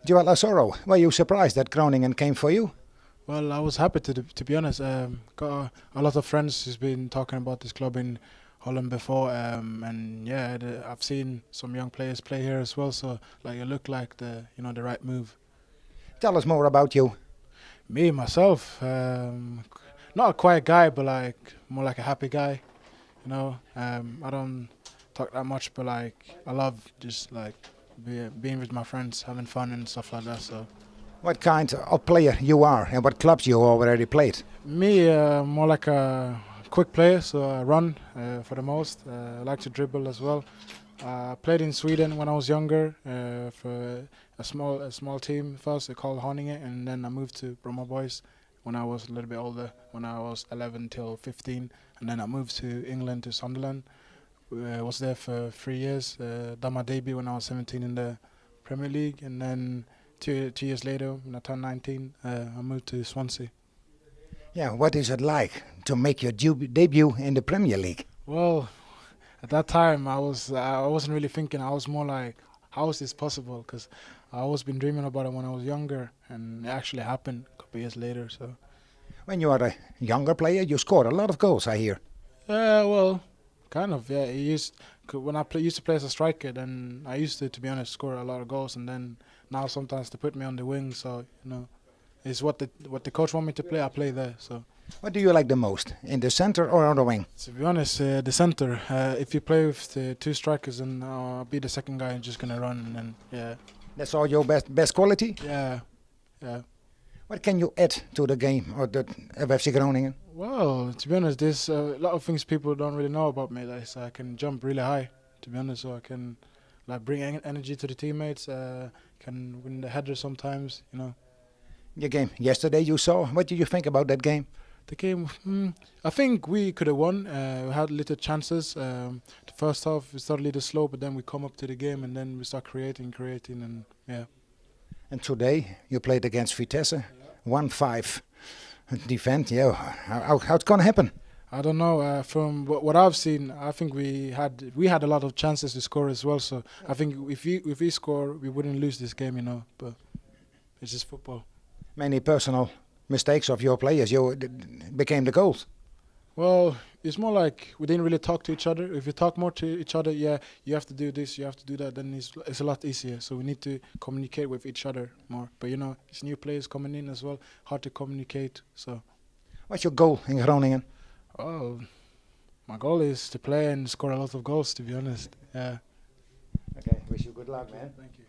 Joel Asoro, were you surprised that Groningen came for you? Well, I was happy to be honest. Got a lot of friends who's been talking about this club in Holland before, and yeah, I've seen some young players play here as well. So like it looked like the right move. Tell us more about you. Me myself, not a quiet guy, but like more like a happy guy. I don't talk that much, but like I love just like being with my friends, having fun and stuff like that. So. What kind of player you are and what clubs you already played? Me, more like a quick player, so I run for the most. I like to dribble as well. I played in Sweden when I was younger for a small team first called Haninge, and then I moved to Bromma Boys when I was a little bit older, when I was 11 till 15, and then I moved to England to Sunderland. I was there for 3 years. Done my debut when I was 17 in the Premier League, and then 2 years later, when I turned 19, I moved to Swansea. Yeah, what is it like to make your debut in the Premier League? Well, at that time, I wasn't really thinking. I was more like, how is this possible? Because I always been dreaming about it when I was younger, and it actually happened a couple of years later. So, when you are a younger player, you scored a lot of goals, I hear. Well, kind of. Yeah, when I used to play as a striker, then I used to be honest, score a lot of goals, and then now sometimes they put me on the wing. So it's what the coach want me to play. I play there. So. What do you like the most, in the center or on the wing? To be honest, the center. If you play with the two strikers, then I'll be the second guy and just gonna run. And then, yeah. That's all your best quality? Yeah. What can you add to the game of FC Groningen? Well, to be honest, there's a lot of things people don't really know about me. Like, so I can jump really high, to be honest. So I can like bring energy to the teammates. Can win the header sometimes. Your game yesterday you saw. What did you think about that game? The game, I think we could have won. We had little chances. The first half we started a little slow, but then we come up to the game and then we start creating, and yeah. And today you played against Vitesse, 1-5 defend. Yeah, how's it gonna happen? I don't know. From what I've seen, I think we had a lot of chances to score as well. So I think if we score, we wouldn't lose this game, But it's just football. Many personal mistakes of your players, you became the goals. Well, it's more like we didn't really talk to each other. If you talk more to each other, yeah, you have to do this, you have to do that, then it's a lot easier. So we need to communicate with each other more. But it's new players coming in as well, hard to communicate. So, what's your goal in Groningen? Oh, my goal is to play and score a lot of goals, to be honest. Yeah. Okay, wish you good luck, man. Thank you.